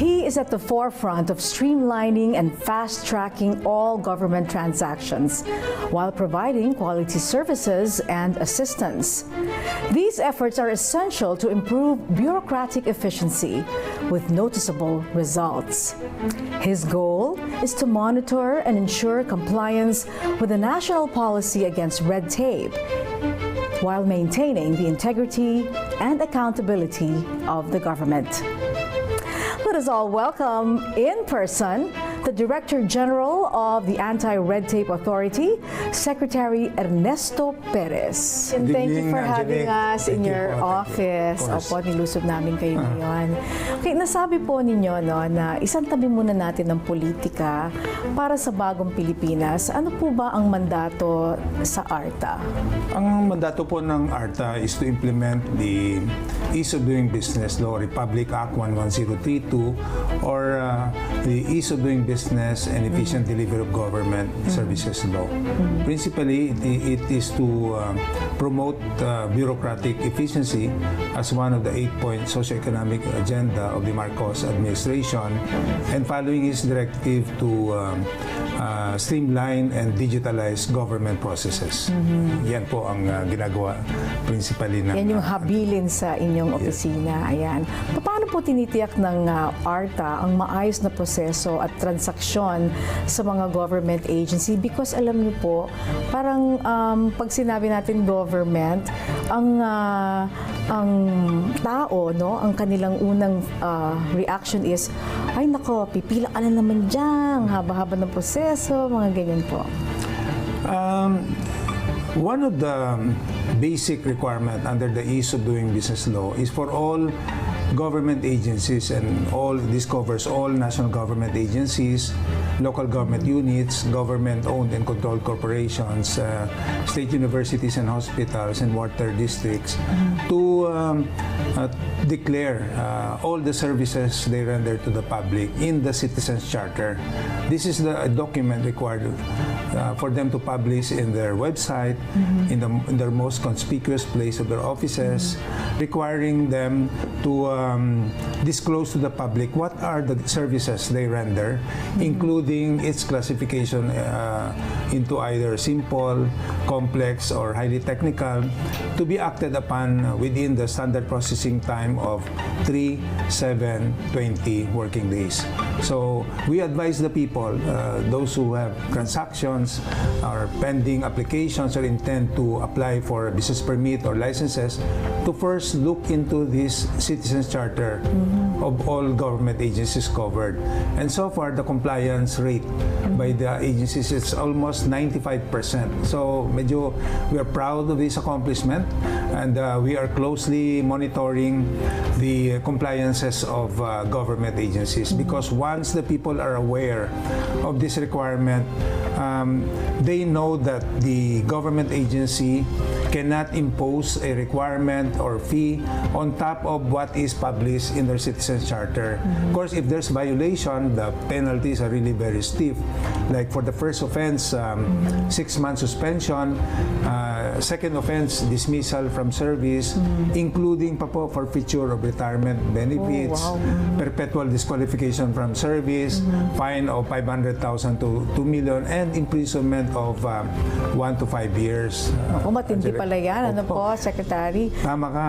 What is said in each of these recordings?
He is at the forefront of streamlining and fast-tracking all government transactions while providing quality services and assistance. These efforts are essential to improve bureaucratic efficiency with noticeable results. His goal is to monitor and ensure compliance with the national policy against red tape while maintaining the integrity and accountability of the government. Let us all welcome in person the Director General of the Anti-Red Tape Authority, Secretary Ernesto Perez. And thank you for having us in your office. Opo, nilusob namin kayo ngayon. Okay, nasabi po ninyo na isang tabi muna natin ng politika para sa bagong Pilipinas. Ano po ba ang mandato sa ARTA? Ang mandato po ng ARTA is to implement the Ease of Doing Business Law, Republic Act 11032, or the Ease of Doing Business and Efficient Delivery of Government Services Law. Principally, it is to promote bureaucratic efficiency as one of the 8-point socioeconomic agenda of the Marcos administration, and following his directive to streamline and digitalize government processes. Yan po ang ginagawa principally ng... Yan yung habilin sa inyong opisina. Ayan. Paano po tinitiyak ng ARTA ang maayos na proseso at transaksyon sa mga government agency? Because alam niyo po, parang pag sinabi natin government, ang tao, no, ang kanilang unang reaction is, ay nako, pipila ka na naman dyan, haba-haba ng proseso, mga ganyan po. One of the basic requirement under the Ease of Doing Business Law is for all government agencies, and this covers all national government agencies, local government units, government-owned and controlled corporations, state universities and hospitals, and water districts, to declare all the services they render to the public in the Citizens Charter. This is the document required for them to publish in their website, in their most conspicuous place of their offices, requiring them to disclose to the public what are the services they render, including its classification into either simple, complex, or highly technical, to be acted upon within the standard processing time of 3, 7, 20 working days. So we advise the people, those who have transactions or pending applications or intend to apply for a business permit or licenses, to first look into this Citizens Charter of all government agencies covered. And so far, the compliance rate by the agencies is almost 95%. So medyo we are proud of this accomplishment, and we are closely monitoring the compliances of government agencies, because once the people are aware of this requirement, they know that the government agency cannot impose a requirement or fee on top of what is published in their Citizens Charter. Of course, if there's violation, the penalties are really very stiff. Like for the first offense, 6-month suspension, second offense, dismissal from service, including pa po forfeiture of retirement benefits, perpetual disqualification from service, fine of 500,000 to 2 million, and imprisonment of 1 to 5 years. Matindi pala yan, ano po, Secretary? Tama ka.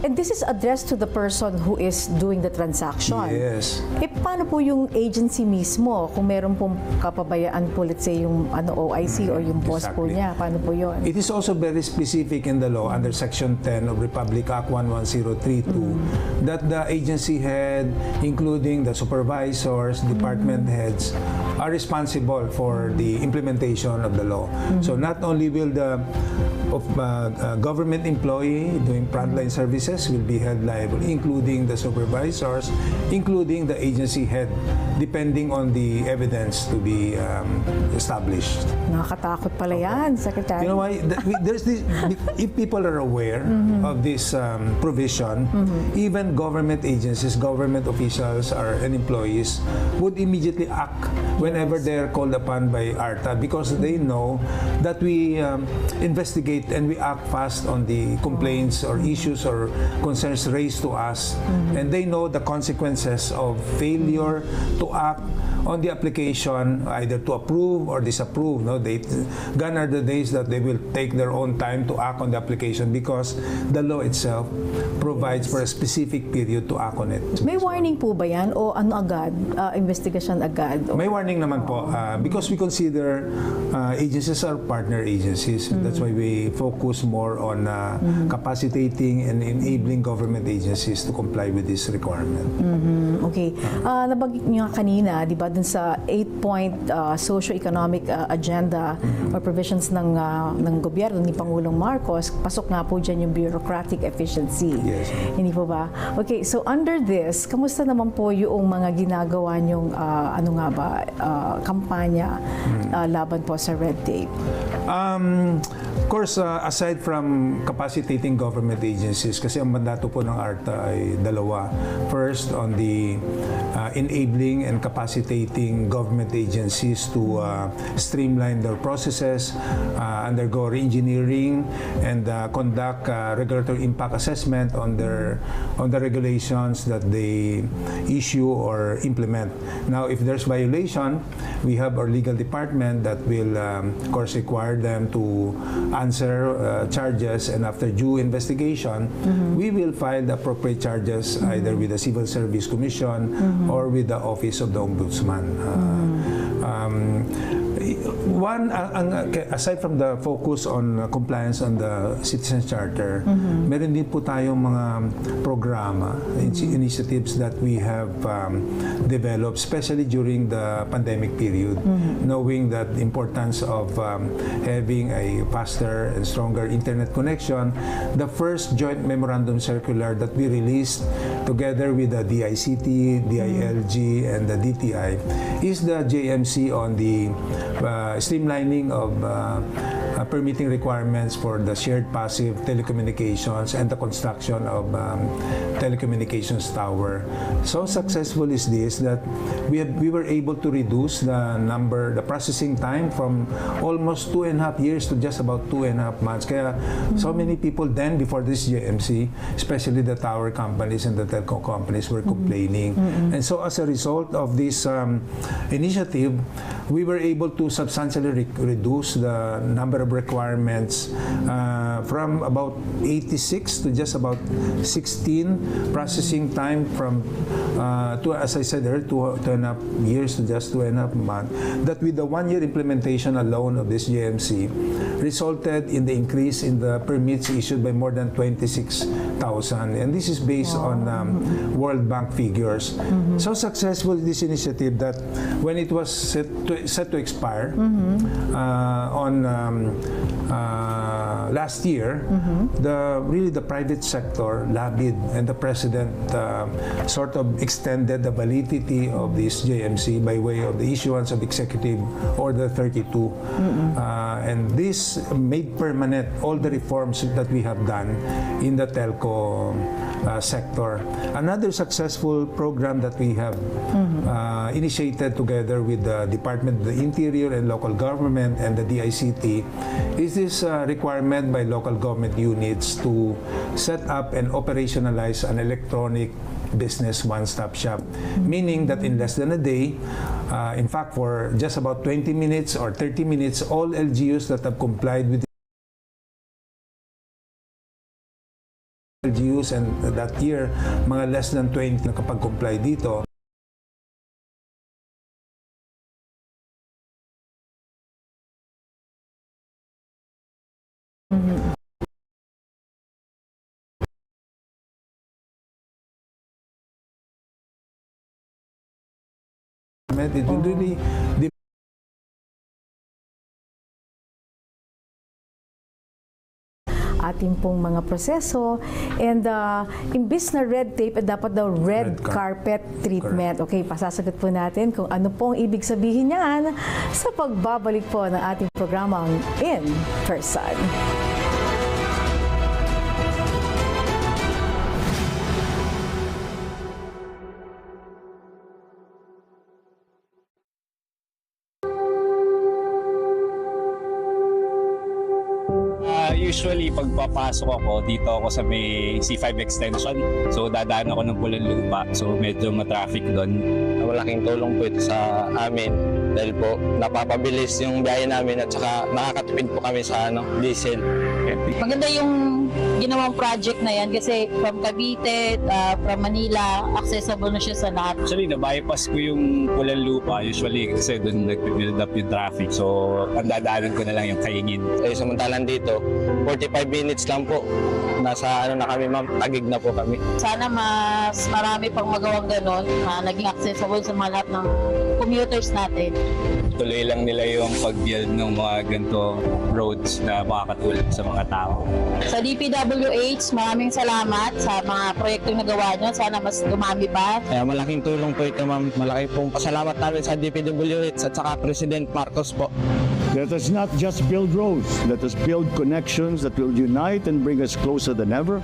And this is addressed to the person who is doing the transaction. Yes. Paano po yung agency mismo? Kung meron pong kapabayaan po, let's say, yung OIC or yung boss po niya, paano po yun? It is also very specific in the law under Section 10 of Republic Act 11032 that the agency head, including the supervisors, department heads, are responsible for the implementation of the law. So not only will the government employee doing frontline services will be held liable, including the supervisors, including the agency head, depending on the evidence to be established. Nakakatakot pala yan, Secretary. You know why? There's this, if people are aware of this provision, even government agencies, government officials, and employees would immediately act whenever they are called upon by ARTA, because they know that we investigate appreciate and we act fast on the complaints or issues or concerns raised to us. And they know the consequences of failure to act on the application, either to approve or disapprove. No, gone are the days that they will take their own time to act on the application because the law itself provides for a specific period to act on it. May warning po ba yan o ano agad, investigasyon agad? May warning naman po because we consider agencies are partner agencies. That's why we focus more on capacitating and enabling government agencies to comply with this requirement. Okay. Nabanggit niyo kanina, di ba, dun sa 8-point socio-economic agenda or provisions ng gobyerno ni Pangulong Marcos, pasok nga po dyan yung bureaucratic efficiency. Yes. Hindi po ba? Okay, so under this, kamusta naman po yung mga ginagawa niyong kampanya laban po sa red tape? Of course, aside from capacitating government agencies, kasi ang mandato po ng ARTA ay dalawa. First, on the enabling and capacitating government agencies to streamline their processes, undergo re-engineering, and conduct regulatory impact assessment on the regulations that they issue or implement. Now, if there's violation, we have our legal department that will, of course, require them to answer charges, and after due investigation, we will file the appropriate charges either with the Civil Service Commission or with the Office of the Ombudsman. Aside from the focus on compliance on the Citizens Charter, meron din po tayong mga programa, initiatives that we have developed, especially during the pandemic period, knowing that the importance of having a faster and stronger internet connection. The first joint memorandum circular that we released together with the DICT, DILG, and the DTI is the JMC on the streamlining of permitting requirements for the shared passive telecommunications and the construction of telecommunications tower. So successful is this that we were able to reduce the processing time from almost 2.5 years to just about 2.5 months. Kaya so many people then before this JMC, especially the tower companies and the telco companies, were complaining. And so as a result of this initiative, we were able to substantially reduce the number of requirements from about 86 to just about 16, processing time from, as I said earlier, 2.5 years to just 2.5 months. That with the 1-year implementation alone of this JMC resulted in the increase in the permits issued by more than 26,000. And this is based on World Bank figures. So successful this initiative that when it was set to expire on last year, the private sector lobbied, and the president sort of extended the validity of this JMC by way of the issuance of Executive Order 32. And this made permanent all the reforms that we have done in the telco sector. Another successful program that we have initiated together with the Department of the Interior and Local Government and the DICT is this requirement by local government units to set up and operationalize an electronic business one-stop shop, meaning that in less than a day, in fact for just about 20 minutes or 30 minutes, all LGUs that have complied with LGUs, and that year, mga less than 20 nakapag-comply dito. It will really ating pong mga proseso, and imbis na red tape, dapat daw red carpet treatment. Okay, pasasagot po natin kung ano pong ibig sabihin niyan sa pagbabalik po ng ating programang In Person. Usually, pagpapasok ako, dito ako sa may C5 extension. So, dadaan ako ng Pulang Lupa. So, medyo matraffic doon. Malaking tulong po ito sa amin dahil po napapabilis yung biyahe namin at saka nakakatipid po kami sa diesel. Maganda yung ginawang project na yan kasi from Cavite, from Manila, accessible na siya sa lahat. Actually, na-bypass ko yung Pulang Lupa. Usually, kasi doon nag-build up yung traffic. So, ang dadaanan ko na lang yung Kaingin. Samantalang dito, 45 minutes lang po. Nasa na kami ma'am, tagig na po kami. Sana mas marami pang magawang ganon na naging accessible sa mga lahat ng commuters natin. Tuloy lang nila yung pag-build ng mga ganito roads na makakatulong sa mga tao. Sa DPWH, maraming salamat sa mga proyektong nagawa nyo. Sana mas dumami pa. Kaya malaking tulong po ito ma'am. Malaki pong pasalamat namin sa DPWH at saka President Marcos po. Let us not just build roads, let us build connections that will unite and bring us closer than ever,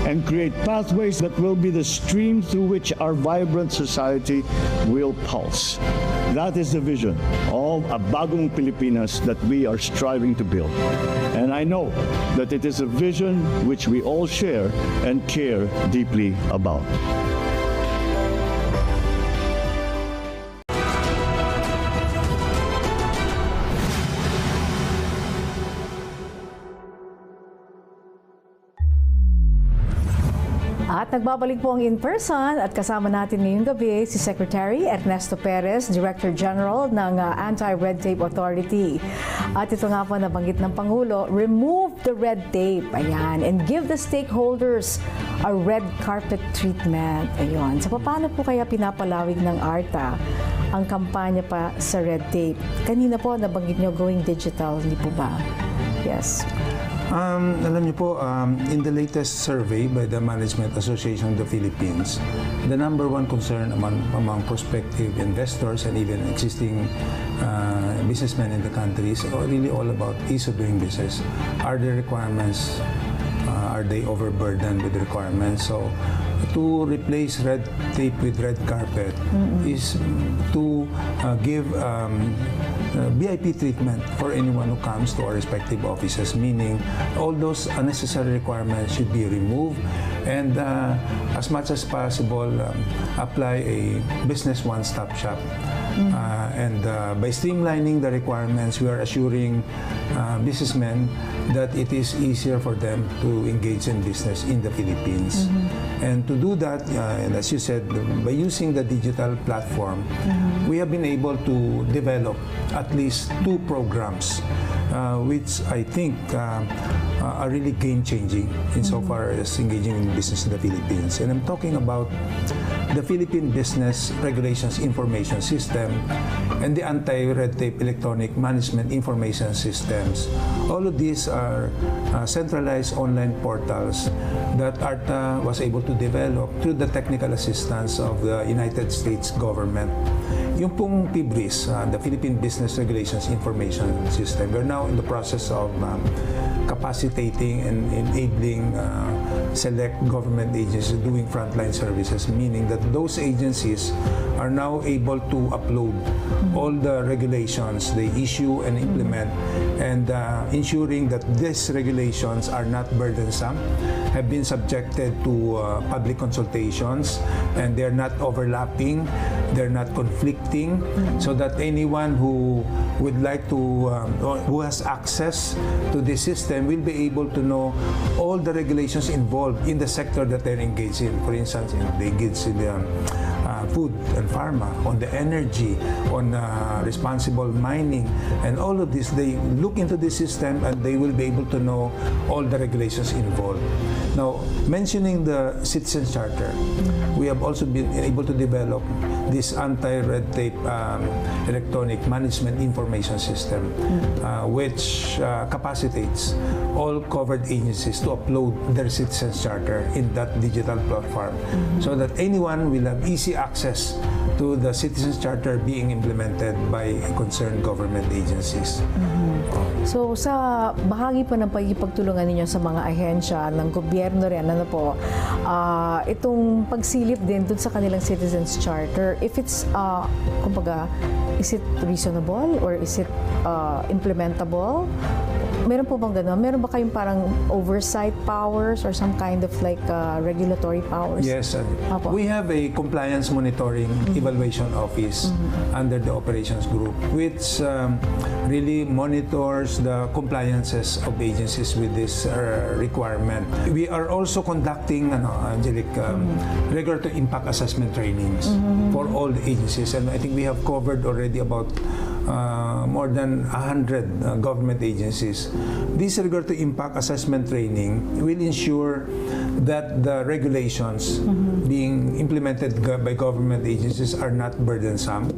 and create pathways that will be the stream through which our vibrant society will pulse. That is the vision of a Bagong Pilipinas that we are striving to build. And I know that it is a vision which we all share and care deeply about. At nagbabalik po ang in-person at kasama natin ngayong gabi si Secretary Ernesto Perez, Director General ng Anti-Red Tape Authority. At ito nga po nabanggit ng Pangulo, remove the red tape, ayan, and give the stakeholders a red carpet treatment. Ayun. So paano po kaya pinapalawig ng ARTA ang kampanya pa sa red tape? Kanina po nabanggit nyo going digital, hindi po ba? Yes. Alam niyo po, in the latest survey by the Management Association of the Philippines, the number one concern among prospective investors and even existing businessmen in the country is really all about ease of doing business. Are the requirements, are they overburdened with requirements? So, to replace red tape with red carpet is to give VIP treatment for anyone who comes to our respective offices, meaning all those unnecessary requirements should be removed and as much as possible apply a business one-stop shop. And by streamlining the requirements, we are assuring businessmen that it is easier for them to engage in business in the Philippines. And to do that, and as you said, by using the digital platform, we have been able to develop at least 2 programs which I think are really game-changing insofar as engaging in business in the Philippines. And I'm talking about the Philippine Business Regulations Information System and the Anti-Red Tape Electronic Management Information Systems. All of these are centralized online portals that ARTA was able to develop through the technical assistance of the United States government. Yung pong PBRIS, the Philippine Business Regulations Information System, we're now in the process of capacitating and enabling select government agencies doing frontline services, meaning that those agencies are now able to upload all the regulations they issue and implement, and ensuring that these regulations are not burdensome, have been subjected to public consultations, and they're not overlapping, they're not conflicting, so that anyone who would like to, who has access to this system will be able to know all the regulations involved in the sector that they're engaged in. For instance, they engage in the food and pharma, on the energy, on responsible mining, and all of this. They look into this system and they will be able to know all the regulations involved. Now, mentioning the Citizens Charter, we have also been able to develop this anti-red tape electronic management information system, which capacitates all covered agencies to upload their Citizens Charter in that digital platform, so that anyone will have easy access to the Citizens Charter being implemented by concerned government agencies. So sa bahagi po ng pagkipagtulungan ninyo sa mga ahensya ng gobyerno rin, ano po, itong pagsilip din dun sa kanilang Citizens Charter, if it's, kumbaga, is it reasonable or is it implementable? Meron po bang gano'n? Meron ba kayong parang oversight powers or some kind of like regulatory powers? Yes, Apo. we have a compliance monitoring evaluation office under the operations group, which really monitors the compliances of agencies with this requirement. We are also conducting, Angelique, regulatory impact assessment trainings for all the agencies, and I think we have covered already about more than 100 government agencies. This regulatory impact assessment training will ensure that the regulations being implemented by government agencies are not burdensome,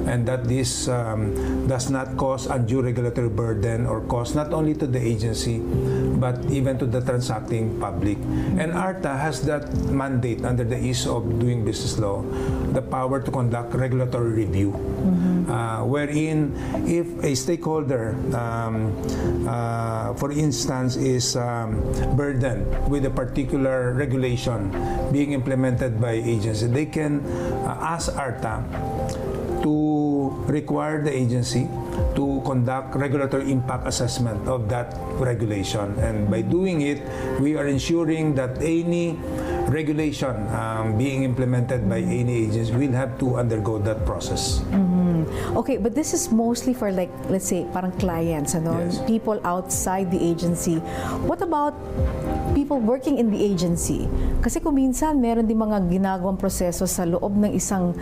and that this does not cause undue regulatory burden or cost not only to the agency but even to the transacting public. And ARTA has that mandate under the ease of doing business law, the power to conduct regulatory review, wherein if a stakeholder, for instance, is burdened with a particular regulation being implemented by agency, they can ask ARTA to require the agency to conduct regulatory impact assessment of that regulation. And by doing it, we are ensuring that any regulation being implemented by any agency will have to undergo that process. Okay, but this is mostly for like, let's say, parang clients, Yes. people outside the agency. What about people working in the agency? Kasi kung minsan, meron din mga ginagawang proseso sa loob ng isang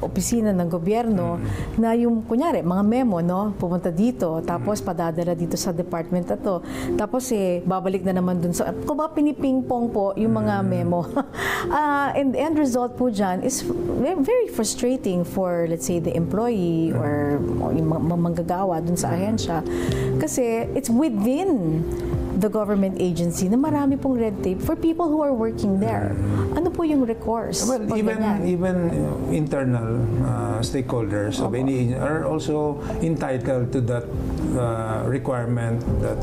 opisina ng gobyerno na yung, kunyari, mga memo, pumunta dito, tapos padadala dito sa department na to. Tapos babalik na naman dun sa, kung ba piniping-pong po yung mga memo. And the end result po dyan is very frustrating for, let's say, the employee or yung manggagawa dun sa ahensya. Kasi it's within the government agency na marami pong red tape for people who are working there. Ano po yung recourse? Well, even internal stakeholders of any agency are also entitled to that requirement that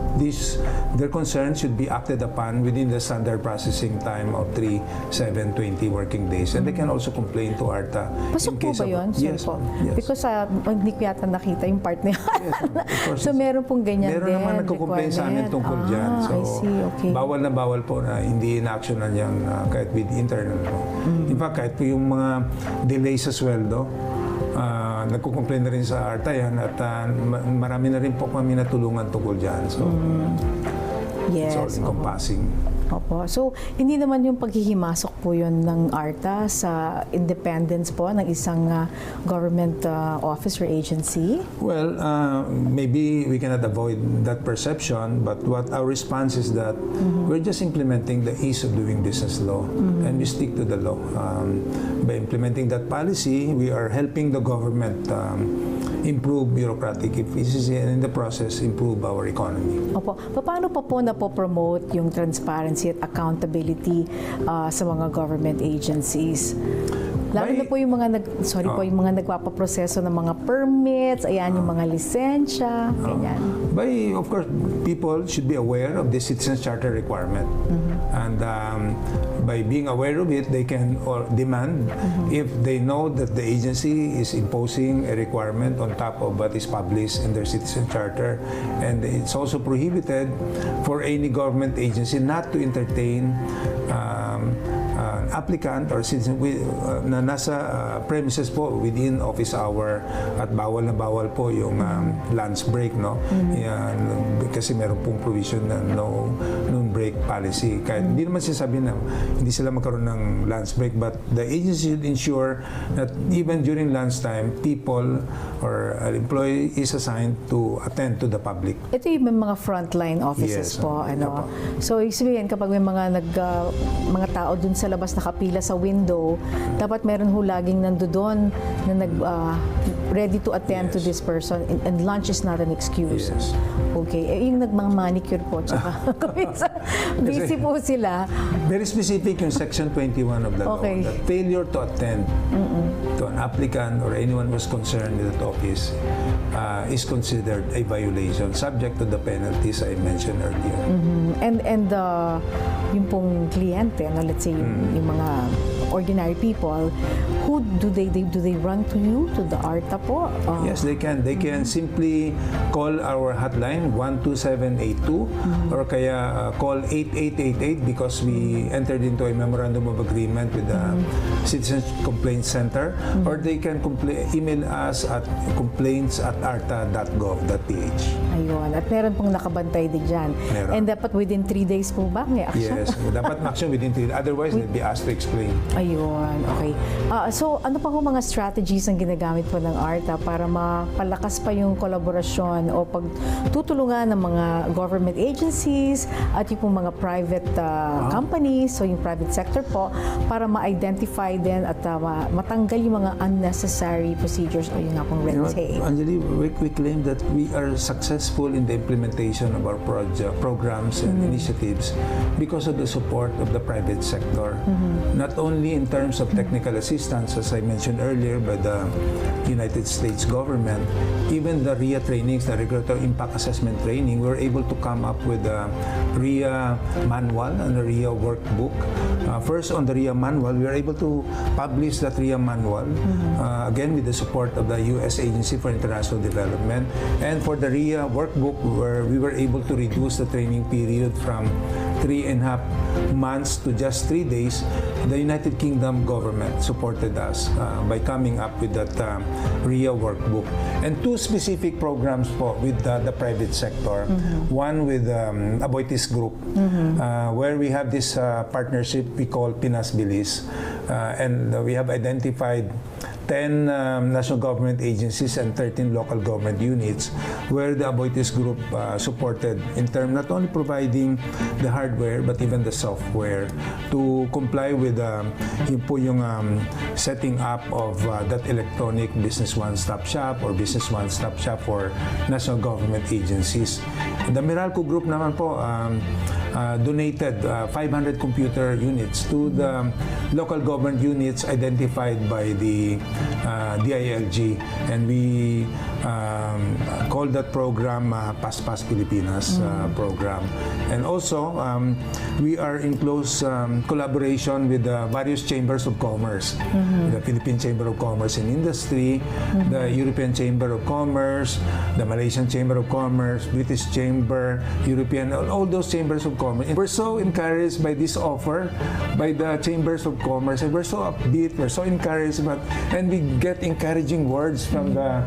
their concerns should be acted upon within the standard processing time of 3, 7, 20 working days. And they can also complain to ARTA. Pasok po ba yun? Yes, po. yes. Because hindi ko yata nakita yung part na yan. Yes, of course. So meron pong ganyan meron din. naman nagko-complain sa amin tungkol dyan. So, I see, okay. bawal na bawal po na hindi in-actionan yan kahit with internal po. In fact, kahit po yung mga delay sa sweldo, nagko-complain na rin sa ARTA yan at marami na rin po kami natulungan tungkol dyan. So, Yes. it's all encompassing. Opo. So, hindi naman yung paghihimasok po yun ng ARTA sa independence po ng isang government office or agency? Well, maybe we cannot avoid that perception, but what our response is that we're just implementing the ease of doing business law, and we stick to the law. By implementing that policy, we are helping the government improve bureaucratic efficiency and in the process, improve our economy. Opo. Paano pa po napopromote yung transparency at accountability sa mga government agencies? Lalo na po yung mga yung mga nagpapaproseso ng mga permits, ayan yung mga lisensya, ganyan. Of course, people should be aware of the Citizens Charter requirement. And by being aware of it, they can demand if they know that the agency is imposing a requirement on top of what is published in their Citizen Charter. And it's also prohibited for any government agency not to entertain applicant or citizen na nasa premises po within office hour, at bawal na bawal po yung lunch break, yan, kasi meron pong provision na no noon break policy. Kahit hindi naman sinasabi na hindi sila magkaroon ng lunch break, but the agency should ensure that even during lunch time, people or an employee is assigned to attend to the public. Ito yung mga frontline offices Yes, po. opo. So, ibig sabihin, kapag may mga tao dun sa labas nakapila sa window, dapat meron ho laging nandoon na ready to attend to this person, and lunch is not an excuse. Yes. Okay. Yung nagmang-manicure po, tsaka busy po sila. Very specific yung Section 21 of the law. Okay. That failure to attend to an applicant or anyone who's concerned with that office is considered a violation, subject to the penalties I mentioned earlier. And yung pong kliyente, let's say yung mga ordinary people, who do they run to you, to the ARTA po? Yes, they can. They can simply call our hotline 12782 or kaya call 8888 because we entered into a memorandum of agreement with the Citizens Complaint Center, or they can email us at complaints@arta.gov.ph. Ayun. At meron pong nakabantay din dyan. Meron. And dapat within 3 days po ba may action? Yes, dapat action within 3 days. Otherwise, they'll be asked to explain. Ayun, okay. So ano pa po mga strategies ang ginagamit po ng ARTA para mapalakas pa yung kolaborasyon o pagtutulungan ng mga government agencies at yung pong mga private companies, so yung private sector po, para ma-identify din at matanggal yung mga unnecessary procedures o yung nga pong red tape? Angelique, we claim that we are successful in the implementation of our programs and initiatives because of the support of the private sector. Not only in terms of technical assistance, as I mentioned earlier, by the United States government, even the RIA trainings, the Regulatory Impact Assessment Training, we were able to come up with a RIA manual and a RIA workbook. First, on the RIA manual, we were able to publish that RIA manual, again with the support of the U.S. Agency for International Development. And for the RIA workbook, where we were able to reduce the training period from 3.5 months to just 3 days, the United Kingdom government supported us by coming up with that RIA workbook. And 2 specific programs po with the private sector. One with Aboitiz Group, where we have this partnership we call Pinas Bilis. And we have identified 10 national government agencies and 13 local government units where the Aboitiz Group supported in terms not only providing the hardware but even the software to comply with yung setting up of that electronic business one-stop shop or business one-stop shop for national government agencies. The Meralco Group naman po donated 500 computer units to the local government units identified by the DILG, and we called that program Paspas Pilipinas program. And also, we are in close collaboration with the various chambers of commerce, the Philippine Chamber of Commerce and Industry, the European Chamber of Commerce, the Malaysian Chamber of Commerce, British Chamber, European, all those chambers of commerce. And we're so encouraged by this offer by the chambers of commerce, and we're so upbeat, we're so encouraged, and we get encouraging words from the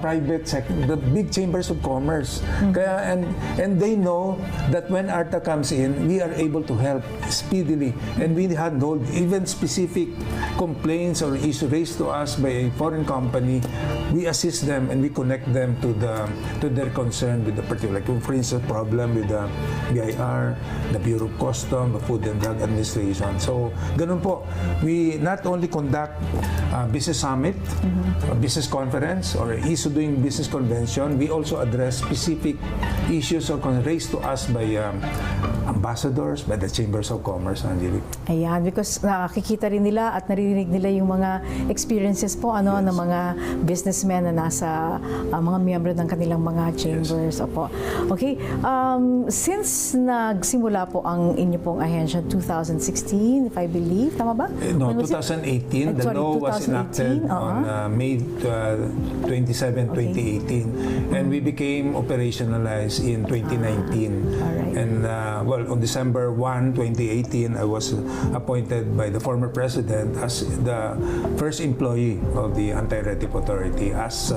private sector, the big chambers of commerce. Kaya, and they know that when ARTA comes in, we are able to help speedily, and we handle even specific complaints or issues raised to us by a foreign company. We assist them and we connect them to their concern with the particular, like for instance, problem with the BIR, the Bureau of Customs, the Food and Drug Administration. So, ganun po. We not only conduct business summit, business conference, or issue doing business convention, we also address specific issues or raised to us by ambassadors, by the chambers of commerce, Angelique. Ayan, because nakikita rin nila at naririnig nila yung mga experiences po ng mga businessmen na nasa mga miyembro ng kanilang mga chambers. Opo. Okay, since nagsimula po ang inyo pong ahensya 2016, if I believe, tama ba? No, 2018. The law was enacted on May 27, 2018, and we became operationalized in 2019. Alright. And on December 1, 2018, I was appointed by the former president as the first employee of the Anti-Red Tape Authority as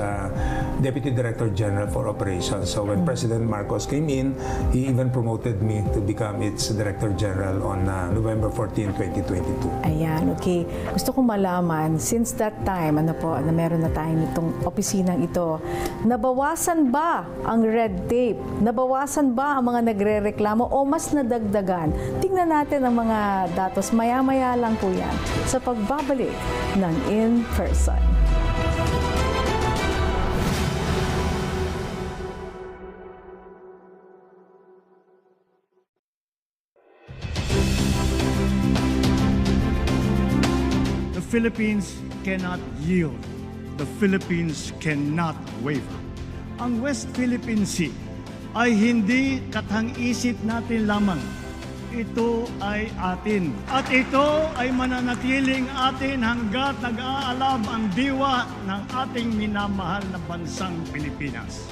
Deputy Director General for Operations. So when President Marcos came in, he even promoted me to become its Director General on November 14, 2022. Ayan, okay. Gusto kong malaman, since that time, na meron na tayo nitong opisinang ito, nabawasan ba ang red tape? Nabawasan ba ang mga nagre-reklamo o mas nadagdagan? Tingnan natin ang mga datos. Maya-maya lang po yan sa pagbabalik ng In Person. The Philippines cannot yield. The Philippines cannot waver. Ang West Philippine Sea ay hindi kathang-isip natin lamang. ito ay atin. At ito ay mananatiling atin hanggat nag-aalab ang diwa ng ating minamahal na bansang Pilipinas.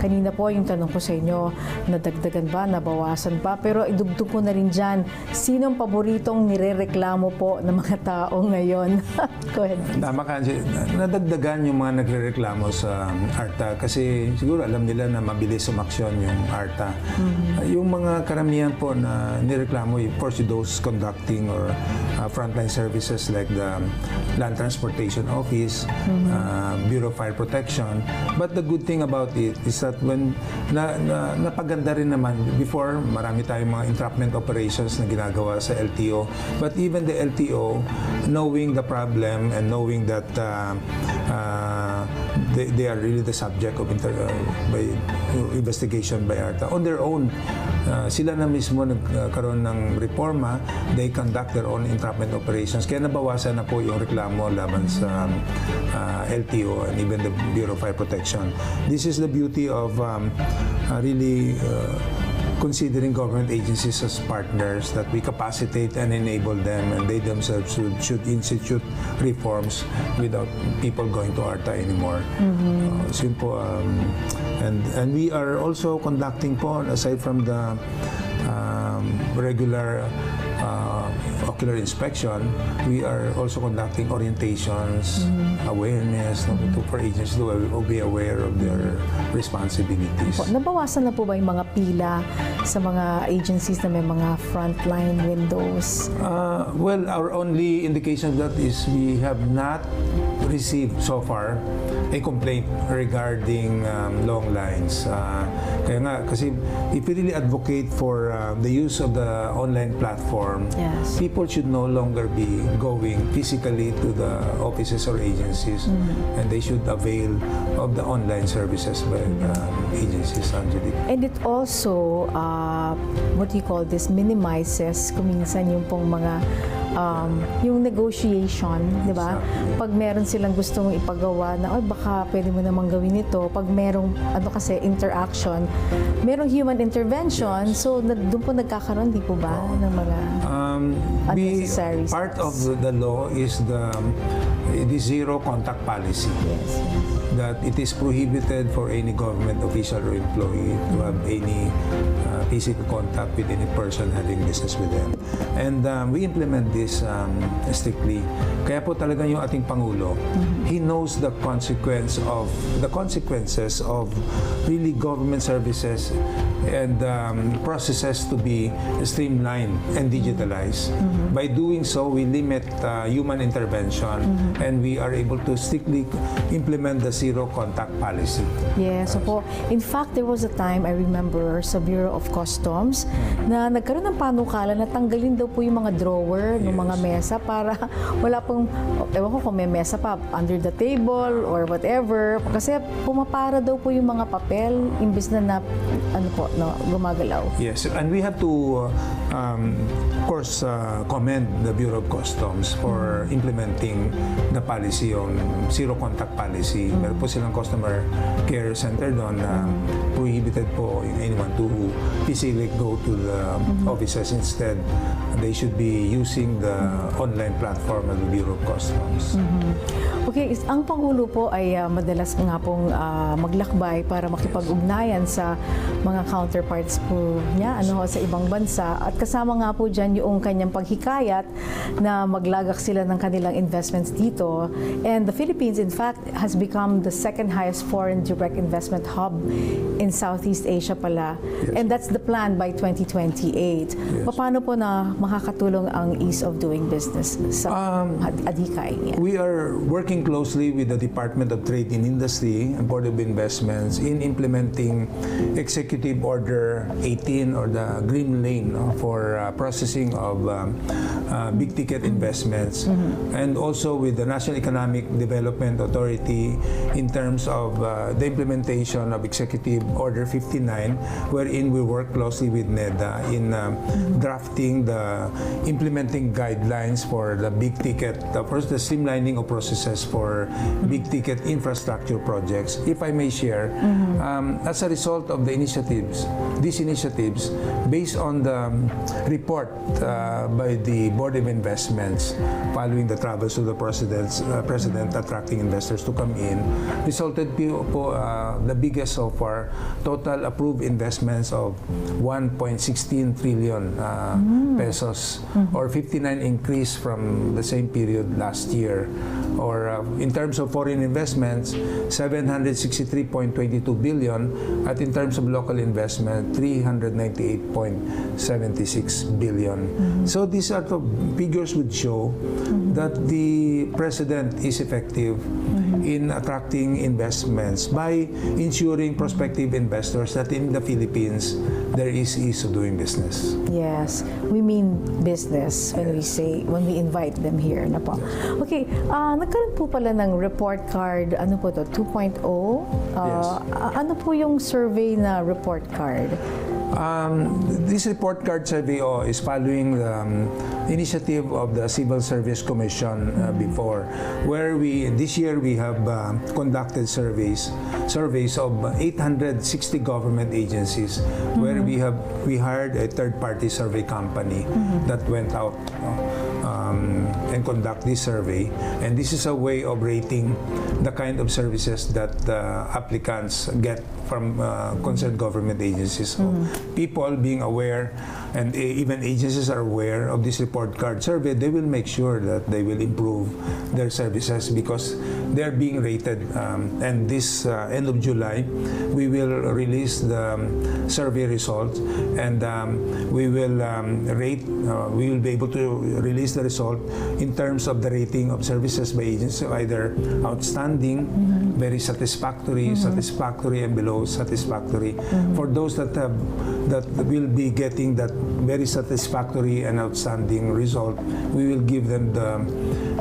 Kanina po yung tanong ko sa inyo, nadagdagan ba, nabawasan pa? Pero idugtog ko na rin dyan, sinong paboritong nirereklamo po ng mga tao ngayon? Go ahead. Tama ka, nadagdagan yung mga nagrereklamo sa ARTA kasi siguro alam nila na mabilis umaksyon yung ARTA. Yung mga karamihan po na nireklamo, of course, those conducting or frontline services like the Land Transportation Office, Bureau of Fire Protection. But the good thing about it is that when napaganda rin naman, before marami tayong mga entrapment operations na ginagawa sa LTO, but even the LTO, knowing the problem and knowing that they are really the subject of investigation by ARTA on their own, sila na mismo nagkaroon ng reforma, they conduct their own entrapment operations, kaya nabawasan na po yung reklamo laban sa LTO and even the Bureau of Fire Protection. This is the beauty of really considering government agencies as partners, that we capacitate and enable them, and they themselves should institute reforms without people going to ARTA anymore. So yun po, and we are also conducting po, aside from the regular ocular inspection, we are also conducting orientations, awareness for agencies to be aware of their responsibilities. Nabawasan na po ba yung mga pila sa mga agencies na may mga frontline windows? Well, our only indication of that is we have not received so far a complaint regarding long lines. Kaya nga, kasi if we really advocate for the use of the online platform, yes, people should no longer be going physically to the offices or agencies, and they should avail of the online services by agencies, Angelique. And it also, what do you call this, minimizes kuminsan yung pong mga yung negotiation, di ba? Exactly. Pag meron silang gustong ipagawa na, ay baka pwede mo namang gawin ito. Pag merong, kasi interaction, merong human intervention, so doon po nagkakaroon, di po ba, ng mga unnecessary part steps. of the law is the zero contact policy. Yes. That it is prohibited for any government official or employee to have any physical contact with any person having business with them. And we implement this strictly. Kaya po talaga yung ating Pangulo, he knows the consequences of really government services and processes to be streamlined and digitalized. By doing so, we limit human intervention, and we are able to strictly implement the zero contact policy. Yes, so po. In fact, there was a time, I remember, sa Bureau of Customs, na nagkaroon ng panukala na tanggalin daw po yung mga drawer ng mga mesa para wala pong, ewan ko kung may mesa pa under the table or whatever. Kasi pumapara daw po yung mga papel imbis na gumagalaw. Yes, and we have to, of course, commend the Bureau of Customs for implementing the policy on zero contact policy. Meron po silang customer care center doon na prohibited po anyone to physically go to the offices. Instead, they should be using the online platform of the Bureau of Customs. Okay, ang Pangulo po ay madalas nga pong maglakbay para makipag-ugnayan sa mga counterparts po niya sa ibang bansa. At kasama nga po dyan yung kanyang paghikayat na maglagak sila ng kanilang investments dito. And the Philippines, in fact, has become the second highest foreign direct investment hub in Southeast Asia pala. Yes. And that's the plan by 2028. Yes. Paano po na makakatulong ang ease of doing business sa adhikay niya? We are working closely with the Department of Trade and Industry and Board of Investments in implementing Executive Order 18 or the Green Lane for processing of big ticket investments, and also with the National Economic Development Authority in terms of the implementation of Executive Order 59, wherein we work closely with NEDA in drafting the implementing guidelines for the big ticket, first the streamlining of processes for big ticket infrastructure projects. If I may share, as a result of the these initiatives, based on the report by the Board of Investments following the travels of the President attracting investors to come in, resulted po the biggest so far, total approved investments of 1.16 trillion pesos, or 59 increase from the same period last year. Or in terms of foreign investments, 763.22 billion, at in terms of local investment, 398.76 billion. So these are the figures would show that the President is effective in attracting investments by ensuring prospective investors that in the Philippines there is ease of doing business. Yes, we mean business when we say, when we invite them here na po. Okay, nagkaroon po pala ng report card, ano po to, 2.0? Ano po yung survey na report card? This report card survey is following the initiative of the Civil Service Commission before, where this year we have conducted surveys of 860 government agencies, where we hired a third-party survey company that went out and conduct this survey, and this is a way of rating the kind of services that applicants get from concerned government agencies. So people being aware, and even agencies are aware of this report card survey, they will make sure that they will improve their services because they're being rated. And this end of July, we will release the survey results, and we will we will be able to release the result in terms of the rating of services by agencies, either outstanding, very satisfactory, satisfactory, and below satisfactory. For those that will be getting that very satisfactory and outstanding result, we will give them the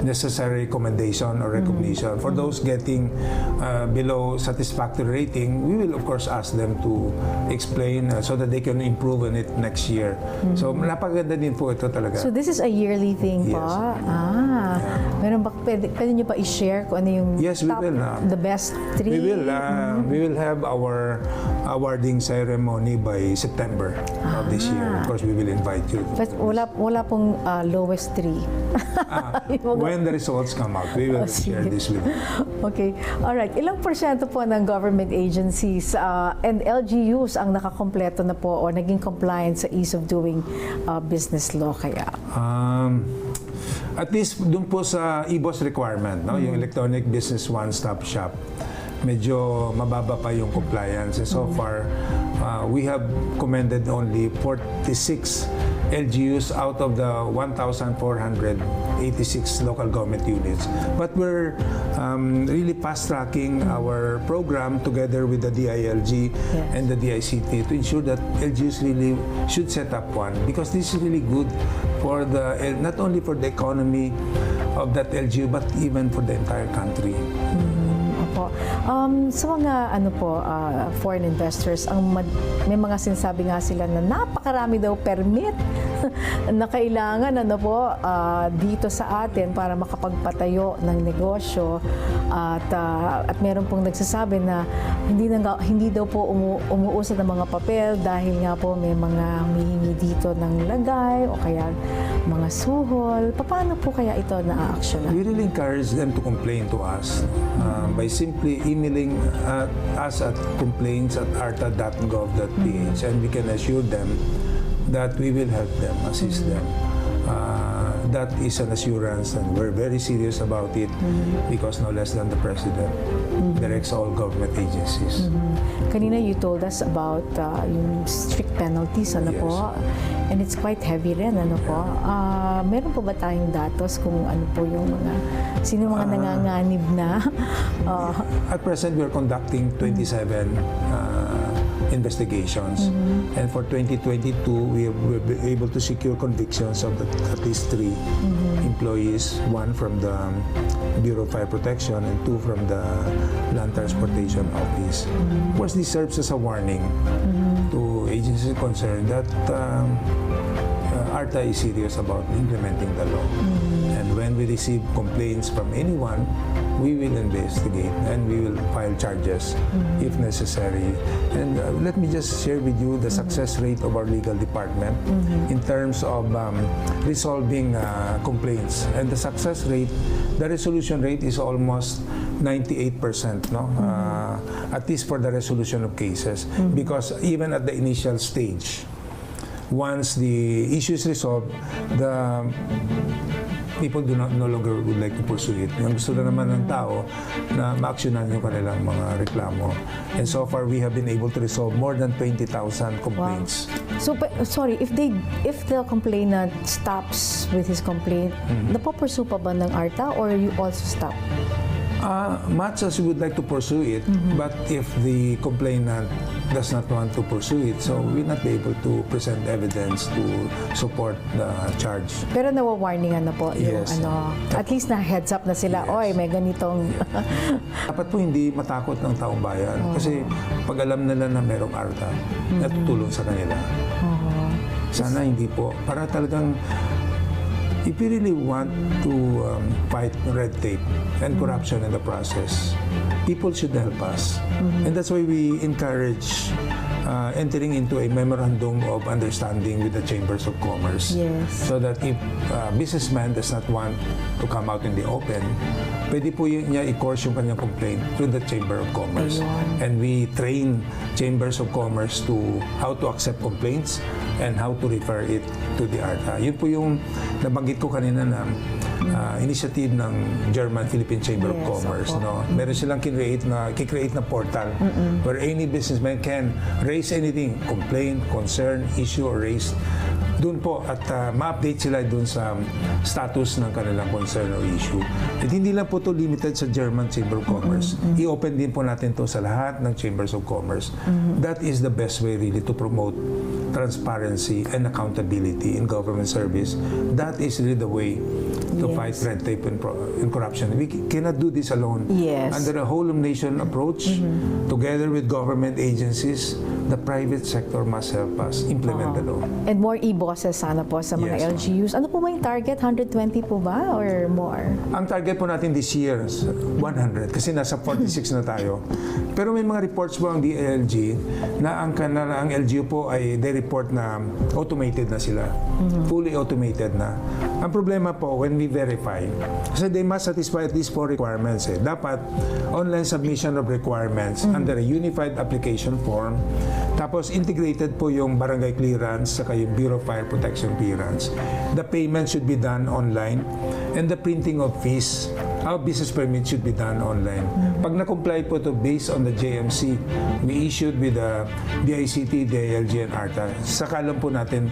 necessary commendation or recognition. For those getting below satisfactory rating, we will of course ask them to explain so that they can improve on it next year. So napaganda din po ito talaga. So this is a yearly thing Yes. pa? Meron ba, pwede nyo pa i-share kung ano yung Yes, we top, will. the best three? We will have our awarding ceremony by September of this year. Of course, we will invite you. But wala pong lowest three. When the results come out, we will share sige. this with you. Okay. Alright. Ilang porsyento po ng government agencies and LGUs ang nakakompleto na po o naging compliant sa ease of doing business law kaya? At least dun po sa EBOS requirement, no? Yung Electronic Business One-Stop Shop, medyo mababa pa yung compliance. And so far, we have commended only 46 LGUs out of the 1,486 local government units. But we're really fast-tracking our program together with the DILG and the DICT to ensure that LGUs really should set up one, because this is really good for not only for the economy of that LGU, but even for the entire country. Opo. Sa mga foreign investors, may mga sinasabi nga sila na napakarami daw permit na kailangan dito sa atin para makapagpatayo ng negosyo, at meron pong nagsasabi na hindi daw po umuusad ng mga papel dahil nga po may mga humihingi dito ng lagay o kaya mga suhol. Paano po kaya ito na-actionan? We really encourage them to complain to us by simply emailing us at complaints@arta.gov.ph, and we can assure them that we will help them, assist them. That is an assurance, and we're very serious about it because no less than the President directs all government agencies. Kanina you told us about yung strict penalties, po? And it's quite heavy rin, po? Meron po ba tayong datos kung ano po yung sino mga nanganganib na? At present, we're conducting 27 investigations. And for 2022, we were able to secure convictions of at least 3 employees, 1 from the Bureau of Fire Protection and 2 from the Land Transportation Office. Of course, this serves as a warning to agencies concerned that ARTA is serious about implementing the law. And when we receive complaints from anyone, we will investigate and we will file charges if necessary. And let me just share with you the success rate of our legal department in terms of resolving complaints. And the success rate, the resolution rate is almost 98%, no? At least for the resolution of cases. Because even at the initial stage, once the issue is resolved, the people no longer would like to pursue it. Ang gusto na naman ng tao na ma-actionan yung kanilang mga reklamo. And so far, we have been able to resolve more than 20,000 complaints. Wow. So, sorry, if the complainant stops with his complaint, napopursue pa ba ng ARTA or you also stop? Much as we would like to pursue it, but if the complainant does not want to pursue it, so we'll not be able to present evidence to support the charge. Pero nawa-warningan na po yung Yes. at least na heads up na sila, Yes. oy, may ganitong Dapat po hindi matakot ng taong bayan. Kasi pag alam nila na merong ARTA, natutulong sa kanila. Sana hindi po. Para talagang, if we really want to fight red tape and corruption in the process, people should help us. And that's why we encourage entering into a memorandum of understanding with the Chambers of Commerce. Yes. So that if a businessman does not want to come out in the open, pwede po niya i-course yung kanyang complaint through the Chamber of Commerce. And we train Chambers of Commerce to how to accept complaints and how to refer it to the ARTA. Yun po yung nabanggit ko kanina na initiative ng German-Philippine Chamber of Commerce. No? Meron silang kikreate na portal where any businessman can raise anything, complaint, concern, issue, or raise doon po at ma-update sila doon sa status ng kanilang concern or issue. At hindi lang po to limited sa German Chamber of Commerce. I-open din po natin to sa lahat ng Chambers of Commerce. That is the best way really to promote transparency and accountability in government service. That is really the way to fight red tape and corruption. We cannot do this alone. Yes. Under a whole-of-nation approach, together with government agencies, the private sector must help us implement the law. and more e-bosses sana po sa mga Yes, ma'am. LGUs. Ano po ba yung target? 120 po ba or more? Ang target po natin this year is 100 kasi nasa 46 na tayo. Pero may mga reports po ang DILG na ang LGU po ay they report na automated na sila. Fully automated na. Ang problema po when we verify, kasi they must satisfy at least 4 requirements. Dapat online submission of requirements under a unified application form. Tapos integrated po yung barangay clearance saka yung Bureau of Fire Protection clearance. The payment should be done online and the printing of fees, our business permit should be done online. Pag na-comply po to based on the JMC we issued with the DICT, DILG, and ARTA, saka lang po natin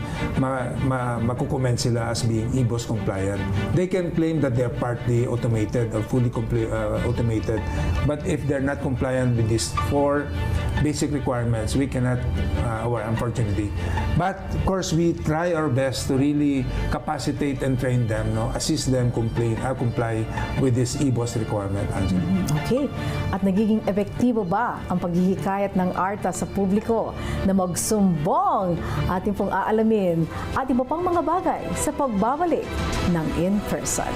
makukomment sila as being e-boss compliant. They can claim that they're partly automated or fully automated, but if they're not compliant with these 4 basic requirements, we cannot, unfortunately. But of course, we try our best to really capacitate and train them, assist them comply with this e-boss requirement, Angelique. Okay. At nagiging epektibo ba ang paghihikayat ng ARTA sa publiko na magsumbong? Ating pong aalamin at iba pang mga bagay sa pagbabalik ng In Person.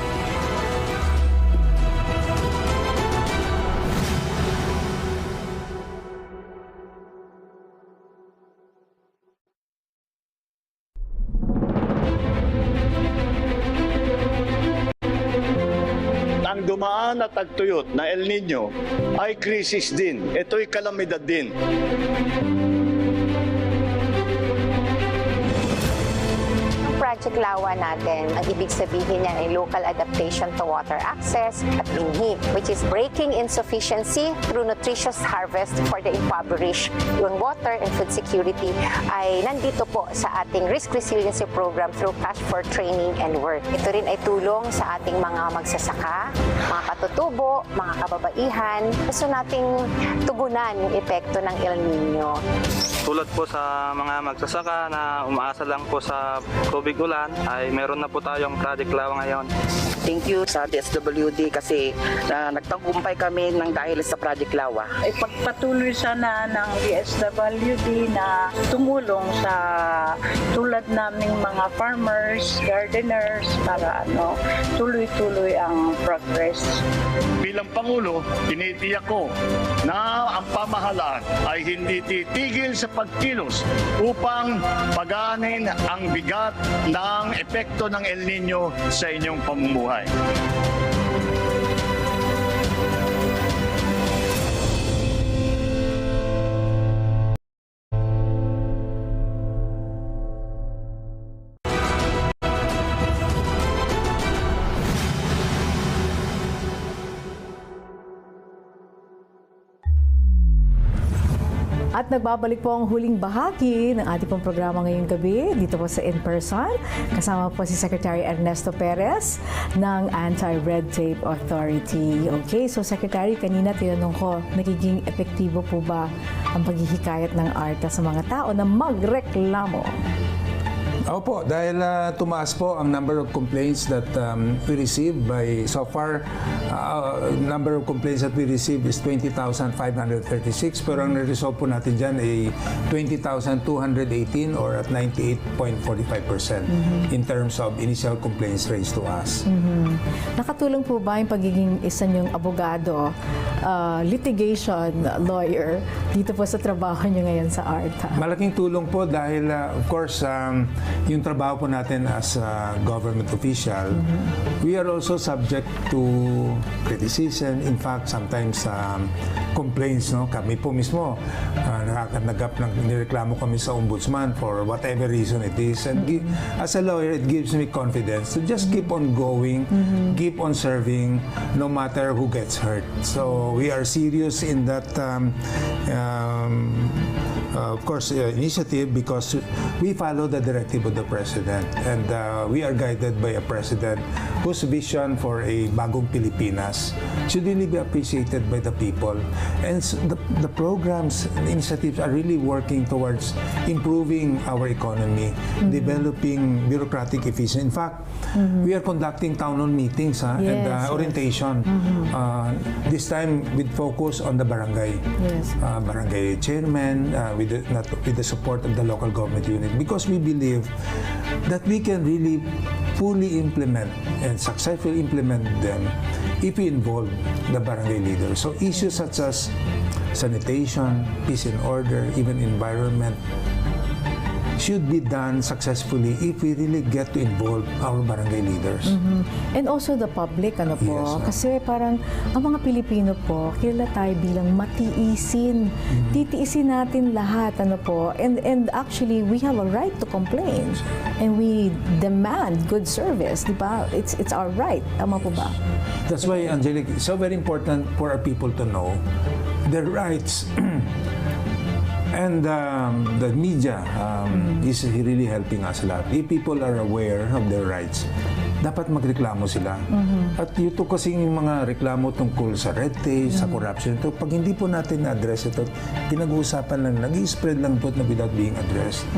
Ang dumaan at tagtuyot na El Nino ay krisis din. Ito'y kalamidad din. Project Lawa natin, ang ibig sabihin niya ay local adaptation to water access at binhi, which is breaking insufficiency through nutritious harvest for the impoverished. Yung water and food security ay nandito po sa ating risk resiliency program through cash for training and work. Ito rin ay tulong sa ating mga magsasaka, mga katutubo, mga kababaihan. Gusto nating tugunan yung epekto ng El Nino. Tulad po sa mga magsasaka na umaasa lang po sa tubig ulan, ay meron na po tayong Project Lawa ngayon. Thank you sa DSWD kasi nagtagumpay kami ng dahil sa Project Lawa. Ipagpatuloy sana ng DSWD na tumulong sa tulad naming mga farmers, gardeners para tuloy-tuloy ang progress. Bilang Pangulo, tinitiyak ko na ang pamahalaan ay hindi titigil sa pagkilos upang pagaanin ang bigat ng epekto ng El Nino sa inyong pamumuhay. At nagbabalik po ang huling bahagi ng ating pong programa ngayong gabi dito po sa In Person. Kasama po si Secretary Ernesto Perez ng Anti-Red Tape Authority. Okay, so Secretary, kanina tinanong ko, nagiging epektibo po ba ang paghihikayat ng ARTA sa mga tao na magreklamo? Opo, dahil tumaas po ang number of complaints that we received by so far, number of complaints that we received is 20,536 pero ang na-resolve po natin dyan ay 20,218 or at 98.45% in terms of initial complaints raised to us. Nakatulong po ba yung pagiging isa niyong abogado, litigation lawyer dito po sa trabaho niyo ngayon sa ARTA? Malaking tulong po dahil of course yung trabaho po natin as a government official, we are also subject to criticism. In fact, sometimes complaints, no? Kami po mismo nireklamo kami sa ombudsman for whatever reason it is. And as a lawyer, it gives me confidence to just keep on going, keep on serving, no matter who gets hurt. So we are serious in that of course, initiative because we follow the directive of the President and we are guided by a President whose vision for a Bagong Pilipinas should really be appreciated by the people. And the programs and initiatives are really working towards improving our economy, developing bureaucratic efficiency. In fact, we are conducting town hall meetings and orientation. This time with focus on the barangay, barangay chairman, with the support of the local government unit, because we believe that we can really fully implement and successfully implement them if we involve the barangay leaders. So issues such as sanitation, peace and order, even environment should be done successfully if we really get to involve our barangay leaders. And also the public, po, kasi parang ang mga Pilipino po, kilala tayo bilang matiisin. Titiisin natin lahat, po. And actually, we have a right to complain. And we demand good service, di ba? It's our right. Tama po ba? That's why, Angelique, it's so very important for our people to know their rights. And the media is really helping us a lot. If people are aware of their rights, dapat magreklamo sila. At ito kasi yung mga reklamo tungkol sa red tape, sa corruption, ito, pag hindi po natin na-address ito, pinag-uusapan lang, nag-i-spread lang po na without being addressed.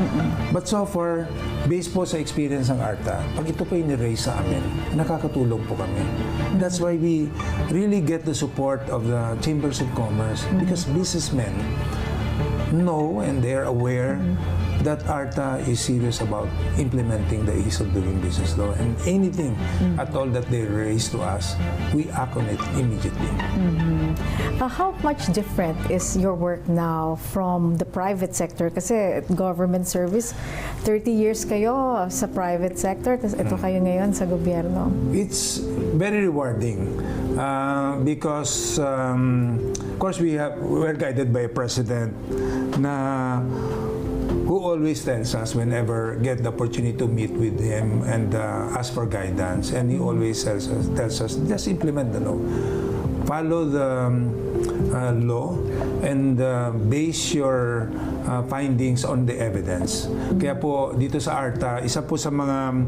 But so far, based po sa experience ng ARTA, pag ito po i-raise sa amin, nakakatulong po kami. That's why we really get the support of the Chambers of Commerce because businessmen know and they're aware that ARTA is serious about implementing the ease of doing business law, and anything at all that they raise to us, we act on it immediately. How much different is your work now from the private sector? Kasi government service, 30 years kayo sa private sector, tapos ito kayo ngayon sa gobyerno. It's very rewarding because of course we're guided by a president na who always tells us whenever get the opportunity to meet with him and ask for guidance, and he always tells us just implement the law, follow the law, and base your findings on the evidence. Kaya po dito sa ARTA, isa po sa mga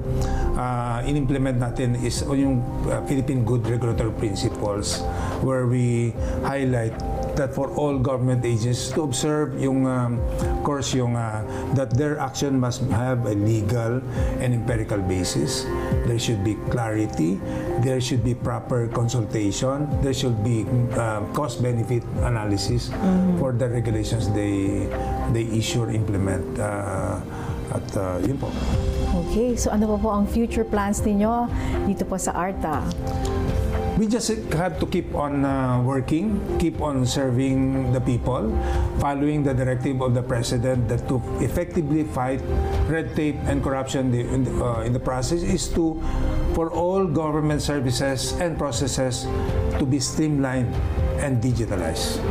in-implement natin is yung Philippine Good Regulatory Principles, where we highlight that for all government agencies to observe yung course yung that their action must have a legal and empirical basis. There should be clarity, there should be proper consultation, there should be cost benefit analysis for the regulations they issue or implement at yun po. Okay, so ano po ang future plans ninyo dito po sa ARTA? We just have to keep on working, keep on serving the people, following the directive of the President that to effectively fight red tape and corruption in the process is for all government services and processes to be streamlined and digitalized.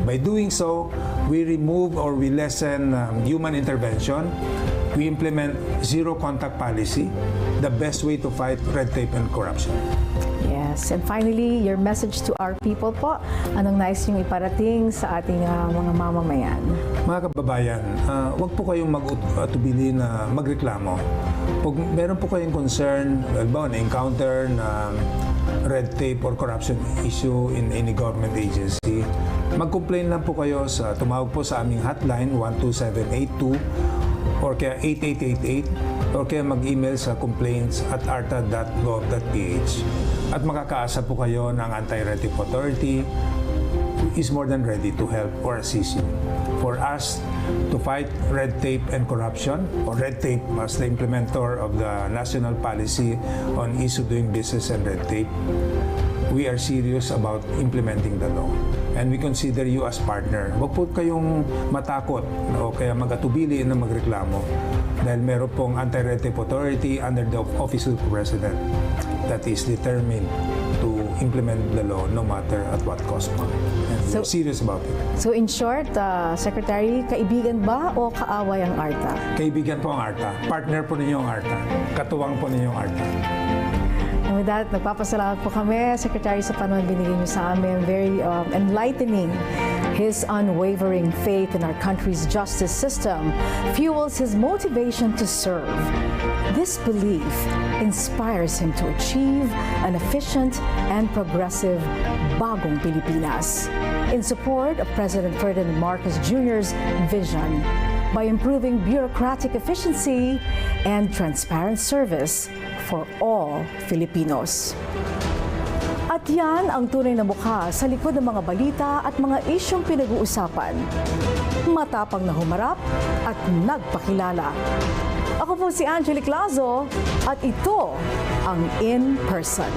By doing so, we remove or we lessen human intervention. We implement zero-contact policy, the best way to fight red tape and corruption. Yes, and finally, your message to our people po. Anong nais niyong iparating sa ating mga mamamayan? Mga kababayan, huwag po kayong mag-atubili na magreklamo. Pag meron po kayong concern, na-encounter na red tape or corruption issue in any government agency, mag-complain lang po kayo tumawag po sa aming hotline 12782 or kaya 8888 or kaya mag-email sa complaints@arta.gov.ph at makakaasa po kayo ng Anti-Red Tape Authority who is more than ready to help or assist you. For us to fight red tape and corruption, or red tape as the implementer of the national policy on ease of doing business and red tape, we are serious about implementing the law. And we consider you as partner. Huwag po kayong matakot o kaya mag-atubili na magreklamo dahil meron pong Anti-Red Tape Authority under the Office of the President that is determined to implement the law no matter at what cost po. And we're serious about it. So in short, Secretary, kaibigan ba o kaaway ang ARTA? Kaibigan po ang ARTA. Partner po ninyo ang ARTA. Katuwang po ninyo ang ARTA. And with that, nagpapasalamat po kami, Secretary, sa panahon binigay niyo sa amin. Very enlightening. His unwavering faith in our country's justice system fuels his motivation to serve. This belief inspires him to achieve an efficient and progressive Bagong Pilipinas in support of President Ferdinand Marcos Jr.'s vision by improving bureaucratic efficiency and transparent service for all Filipinos. At yan ang tunay na mukha sa likod ng mga balita at mga isyong pinag-uusapan. Matapang na humarap at nagpakilala. Ako po si Angelique Lazo at ito ang In Person.